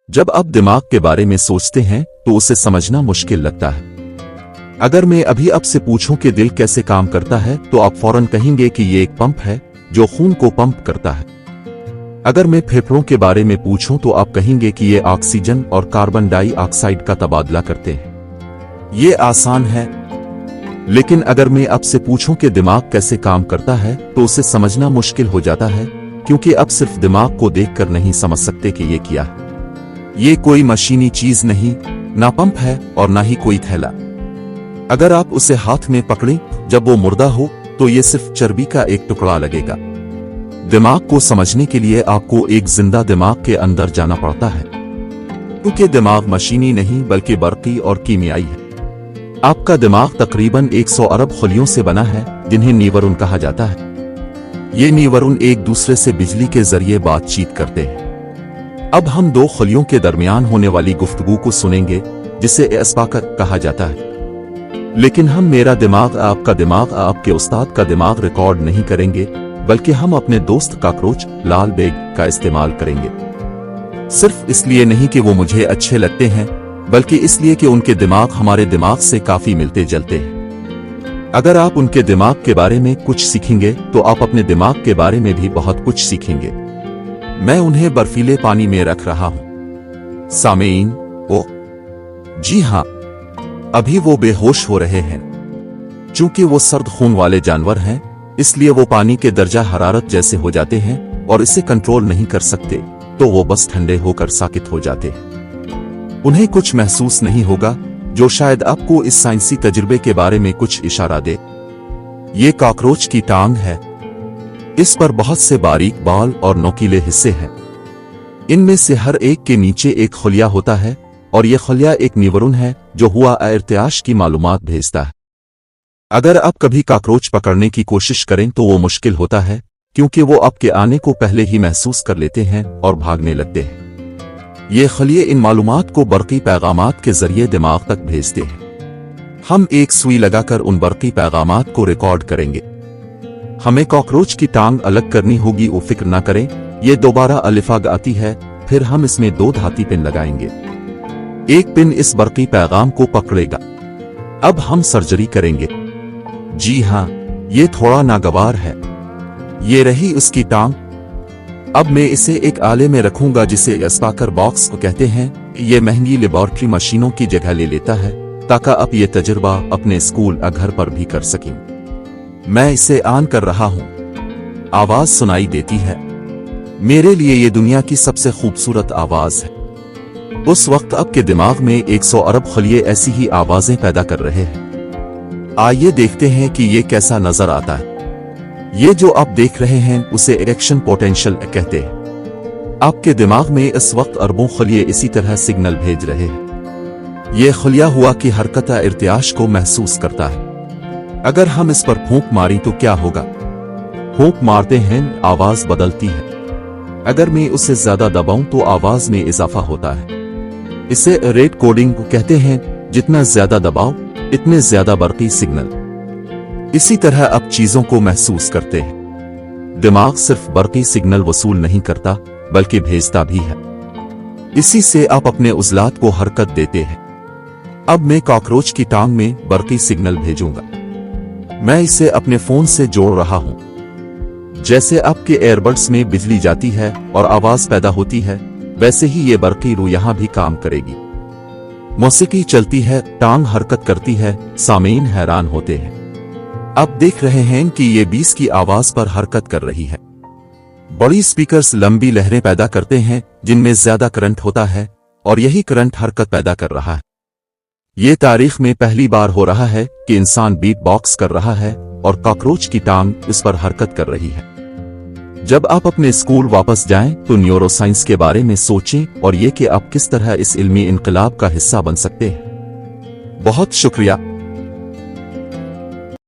जब आप दिमाग के बारे में सोचते हैं तो उसे समझना मुश्किल लगता है। अगर मैं अभी आपसे पूछूं कि दिल कैसे काम करता है तो आप फौरन कहेंगे कि ये एक पंप है जो खून को पंप करता है। अगर मैं फेफड़ों के बारे में पूछूं तो आप कहेंगे कि ये ऑक्सीजन और कार्बन डाई ऑक्साइड का तबादला करते हैं। ये आसान है। लेकिन अगर मैं आपसे पूछूं कि दिमाग कैसे काम करता है तो उसे समझना मुश्किल हो जाता है, क्योंकि आप सिर्फ दिमाग को देखकर नहीं समझ सकते कि ये क्या है। ये कोई मशीनी चीज नहीं, ना पंप है और ना ही कोई थैला। अगर आप उसे हाथ में पकड़ें जब वो मुर्दा हो तो ये सिर्फ चर्बी का एक टुकड़ा लगेगा। दिमाग को समझने के लिए आपको एक जिंदा दिमाग के अंदर जाना पड़ता है, क्योंकि दिमाग मशीनी नहीं बल्कि बर्की और कीमियाई है। आपका दिमाग तकरीबन 100 अरब खलियों से बना है, जिन्हें न्यूरॉन कहा जाता है। ये न्यूरॉन एक दूसरे से बिजली के जरिए बातचीत करते हैं। अब हम दो खलियों के दरमियान होने वाली गुफ्तगू को सुनेंगे, जिसे इस्पाकत कहा जाता है। लेकिन हम मेरा दिमाग, आपका दिमाग, आपके उस्ताद का दिमाग रिकॉर्ड नहीं करेंगे, बल्कि हम अपने दोस्त काकरोच लाल बेग का इस्तेमाल करेंगे। सिर्फ इसलिए नहीं कि वो मुझे अच्छे लगते हैं, बल्कि इसलिए कि उनके दिमाग हमारे दिमाग से काफी मिलते जुलते हैं। अगर आप उनके दिमाग के बारे में कुछ सीखेंगे तो आप अपने दिमाग के बारे में भी बहुत कुछ सीखेंगे। मैं उन्हें बर्फीले पानी में रख रहा हूं। सामेईन, ओ जी हां, अभी वो बेहोश हो रहे हैं। चूंकि वो सर्द खून वाले जानवर हैं, इसलिए वो पानी के दर्जा हरारत जैसे हो जाते हैं और इसे कंट्रोल नहीं कर सकते, तो वो बस ठंडे होकर साकित हो जाते हैं। उन्हें कुछ महसूस नहीं होगा, जो शायद आपको इस साइंसी तजुर्बे के बारे में कुछ इशारा दे। ये कॉकरोच की टांग है। इस पर बहुत से बारीक बाल और नोकीले हिस्से हैं। इनमें से हर एक के नीचे एक खलिया होता है, और यह खलिया एक न्यूरॉन है जो हुआ इर्तियाश की मालूमात भेजता है। अगर आप कभी कॉकरोच पकड़ने की कोशिश करें तो वो मुश्किल होता है, क्योंकि वो आपके आने को पहले ही महसूस कर लेते हैं और भागने लगते हैं। ये खलिए इन मालूमात को बर्की पैगामात के जरिए दिमाग तक भेजते हैं। हम एक सुई लगाकर उन बर्की पैगामात को रिकॉर्ड करेंगे। हमें कॉकरोच की टांग अलग करनी होगी, वो फिक्र ना करें, ये दोबारा अलिफाग आती है। फिर हम इसमें 2 धाती पिन लगाएंगे। एक पिन इस बर्की पैगाम को पकड़ेगा। अब हम सर्जरी करेंगे। जी हां, ये थोड़ा नागवार है। ये रही उसकी टांग। अब मैं इसे एक आले में रखूंगा जिसे इस्पाकर बॉक्स को कहते हैं। ये महंगी लेबोरेटरी मशीनों की जगह ले लेता है, ताकि आप ये तजुर्बा अपने स्कूल या घर पर भी कर सकें। मैं इसे ऑन कर रहा हूं। आवाज सुनाई देती है। मेरे लिए ये दुनिया की सबसे खूबसूरत आवाज है। उस वक्त आपके दिमाग में 100 अरब खलिए ऐसी ही आवाजें पैदा कर रहे हैं। आइए देखते हैं कि ये कैसा नजर आता है। ये जो आप देख रहे हैं उसे इरेक्शन पोटेंशियल कहते हैं। आपके दिमाग में इस वक्त अरबों खलिए इसी तरह सिग्नल भेज रहे हैं। ये खलिया हुआ की हरकत इर्तियाश को महसूस करता है। अगर हम इस पर फूंक मारी तो क्या होगा? फूंक मारते हैं, आवाज बदलती है। अगर मैं उसे ज्यादा दबाऊं तो आवाज में इजाफा होता है। इसे रेट कोडिंग कहते हैं। जितना ज्यादा दबाव, इतने ज्यादा बर्की सिग्नल। इसी तरह आप चीजों को महसूस करते हैं। दिमाग सिर्फ बर्की सिग्नल वसूल नहीं करता, बल्कि भेजता भी है। इसी से आप अपने उज़लात को हरकत देते हैं। अब मैं कॉकरोच की टांग में बर्की सिग्नल भेजूंगा। मैं इसे अपने फोन से जोड़ रहा हूं। जैसे आपके एयरबड्स में बिजली जाती है और आवाज पैदा होती है, वैसे ही ये बर्की रू यहां भी काम करेगी। मौसीकी चलती है, टांग हरकत करती है, सामीन हैरान होते हैं। आप देख रहे हैं कि ये 20 की आवाज पर हरकत कर रही है। बड़ी स्पीकर्स लंबी लहरें पैदा करते हैं, जिनमें ज्यादा करंट होता है, और यही करंट हरकत पैदा कर रहा है। ये तारीख में पहली बार हो रहा है कि इंसान बीट बॉक्स कर रहा है और कॉकरोच की टांग इस पर हरकत कर रही है। जब आप अपने स्कूल वापस जाएं तो न्यूरोसाइंस के बारे में सोचें और ये कि आप किस तरह इस इल्मी इनकलाब का हिस्सा बन सकते हैं। बहुत शुक्रिया।